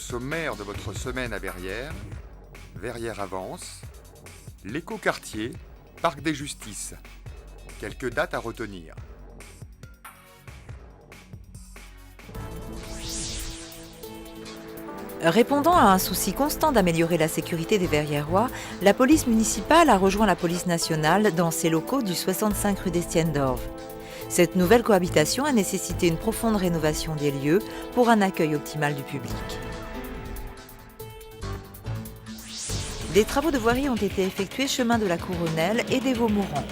sommaire de votre semaine à Verrières, Verrières avance, l'écoquartier, Parc des Justices. Quelques dates à retenir. Répondant à un souci constant d'améliorer la sécurité des Verriérois, la police municipale a rejoint la police nationale dans ses locaux du 65 rue d'Estienne-d'Orve. Cette nouvelle cohabitation a nécessité une profonde rénovation des lieux pour un accueil optimal du public. Des travaux de voirie ont été effectués chemin de la Couronnelle et des Vaux-Mourants.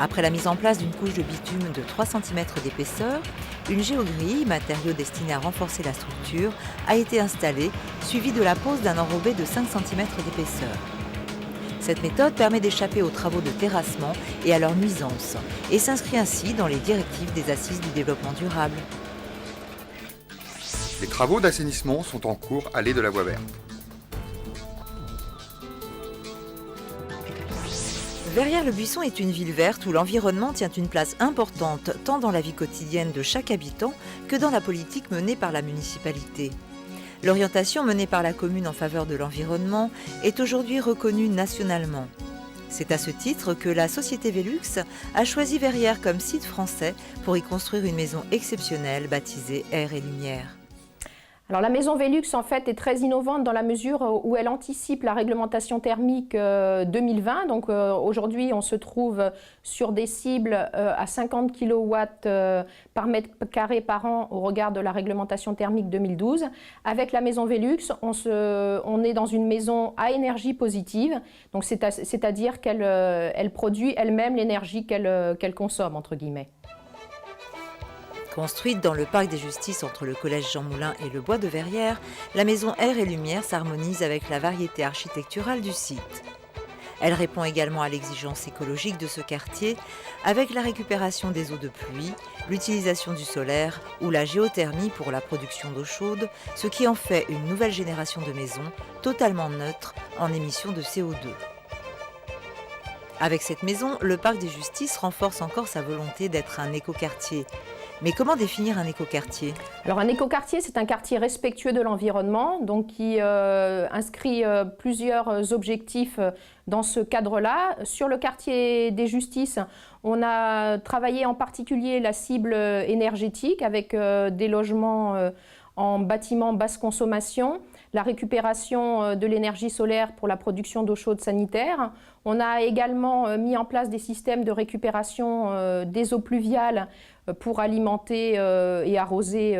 Après la mise en place d'une couche de bitume de 3 cm d'épaisseur, une géogrille, matériau destiné à renforcer la structure, a été installée, suivie de la pose d'un enrobé de 5 cm d'épaisseur. Cette méthode permet d'échapper aux travaux de terrassement et à leurs nuisances, et s'inscrit ainsi dans les directives des Assises du développement durable. Les travaux d'assainissement sont en cours allée de la Voie verte. Verrières-le-Buisson est une ville verte où l'environnement tient une place importante tant dans la vie quotidienne de chaque habitant que dans la politique menée par la municipalité. L'orientation menée par la commune en faveur de l'environnement est aujourd'hui reconnue nationalement. C'est à ce titre que la société Velux a choisi Verrières comme site français pour y construire une maison exceptionnelle baptisée Air et Lumière. Alors la maison Velux en fait est très innovante dans la mesure où elle anticipe la réglementation thermique 2020. Donc aujourd'hui on se trouve sur des cibles à 50 kW par mètre carré par an au regard de la réglementation thermique 2012. Avec la maison Velux on est dans une maison à énergie positive, donc c'est-à-dire qu'elle produit elle-même l'énergie qu'elle consomme entre guillemets. Construite dans le parc des Justices entre le collège Jean Moulin et le bois de Verrières, la maison Air et Lumière s'harmonise avec la variété architecturale du site. Elle répond également à l'exigence écologique de ce quartier avec la récupération des eaux de pluie, l'utilisation du solaire ou la géothermie pour la production d'eau chaude, ce qui en fait une nouvelle génération de maisons totalement neutre en émissions de CO2. Avec cette maison, le parc des Justices renforce encore sa volonté d'être un écoquartier. Mais comment définir un écoquartier ? Alors un écoquartier, c'est un quartier respectueux de l'environnement, donc qui inscrit plusieurs objectifs dans ce cadre-là. Sur le quartier des Justices, on a travaillé en particulier la cible énergétique avec des logements en bâtiments basse consommation, la récupération de l'énergie solaire pour la production d'eau chaude sanitaire. On a également mis en place des systèmes de récupération des eaux pluviales pour alimenter et arroser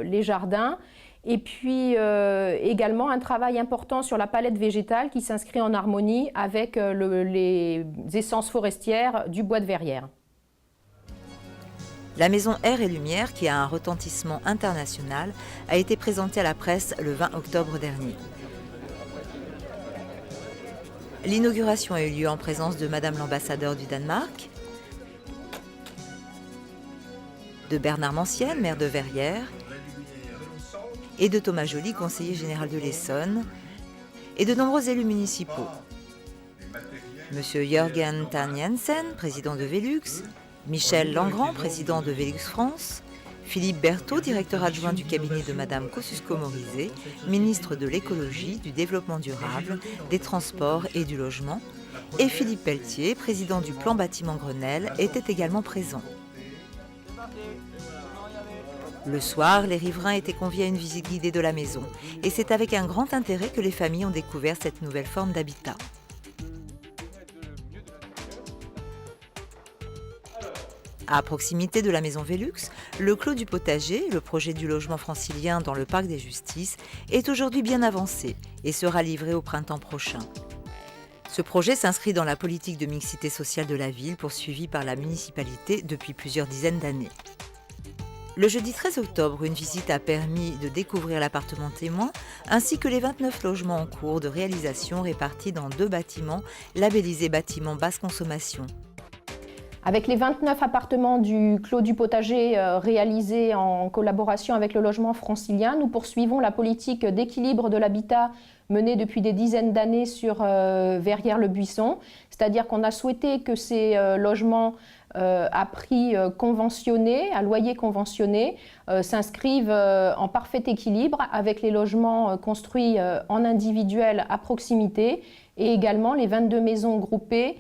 les jardins. Et puis également un travail important sur la palette végétale qui s'inscrit en harmonie avec les essences forestières du bois de Verrières. La maison Air et Lumière, qui a un retentissement international, a été présentée à la presse le 20 octobre dernier. L'inauguration a eu lieu en présence de Madame l'ambassadeur du Danemark, de Bernard Mancienne, maire de Verrières, et de Thomas Joly, conseiller général de l'Essonne, et de nombreux élus municipaux. Monsieur Jørgen Tern Jensen, président de Velux, Michel Langrand, président de Velux France, Philippe Berthaud, directeur adjoint du cabinet de Madame Kosciusko-Morizet, ministre de l'écologie, du développement durable, des transports et du logement, et Philippe Pelletier, président du plan bâtiment Grenelle, étaient également présents. Le soir, les riverains étaient conviés à une visite guidée de la maison, et c'est avec un grand intérêt que les familles ont découvert cette nouvelle forme d'habitat. À proximité de la maison Velux, le Clos du Potager, le projet du logement francilien dans le parc des Justices, est aujourd'hui bien avancé et sera livré au printemps prochain. Ce projet s'inscrit dans la politique de mixité sociale de la ville poursuivie par la municipalité depuis plusieurs dizaines d'années. Le jeudi 13 octobre, une visite a permis de découvrir l'appartement témoin ainsi que les 29 logements en cours de réalisation répartis dans 2 bâtiments labellisés bâtiments basse consommation. Avec les 29 appartements du Clos du Potager réalisés en collaboration avec le logement francilien, nous poursuivons la politique d'équilibre de l'habitat menée depuis des dizaines d'années sur Verrières-le-Buisson. C'est-à-dire qu'on a souhaité que ces logements à prix conventionné, à loyer conventionné, s'inscrivent en parfait équilibre avec les logements construits en individuel à proximité et également les 22 maisons groupées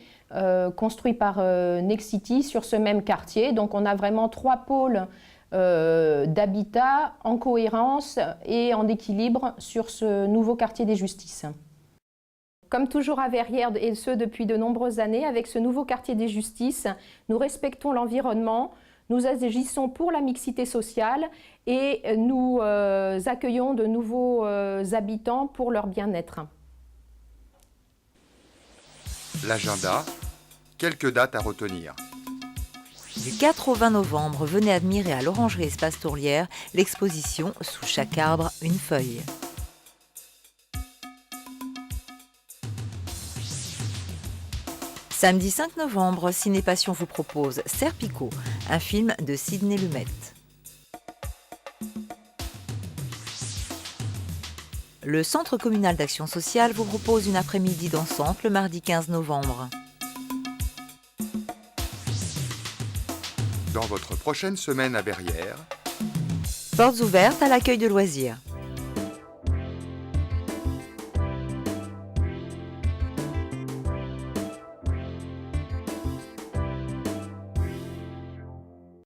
construites par Nexity sur ce même quartier. Donc on a vraiment 3 pôles d'habitat en cohérence et en équilibre sur ce nouveau quartier des Justices. Comme toujours à Verrières, et ce depuis de nombreuses années, avec ce nouveau quartier des Justices, nous respectons l'environnement, nous agissons pour la mixité sociale et nous accueillons de nouveaux habitants pour leur bien-être. L'agenda, quelques dates à retenir. Du 4 au 20 novembre, venez admirer à l'Orangerie Espace Tourlière l'exposition « Sous chaque arbre, une feuille ». Samedi 5 novembre, Ciné Passion vous propose Serpico, un film de Sidney Lumet. Le Centre communal d'action sociale vous propose une après-midi dansante le mardi 15 novembre. Dans votre prochaine semaine à Verrières, Portes ouvertes à l'accueil de loisirs.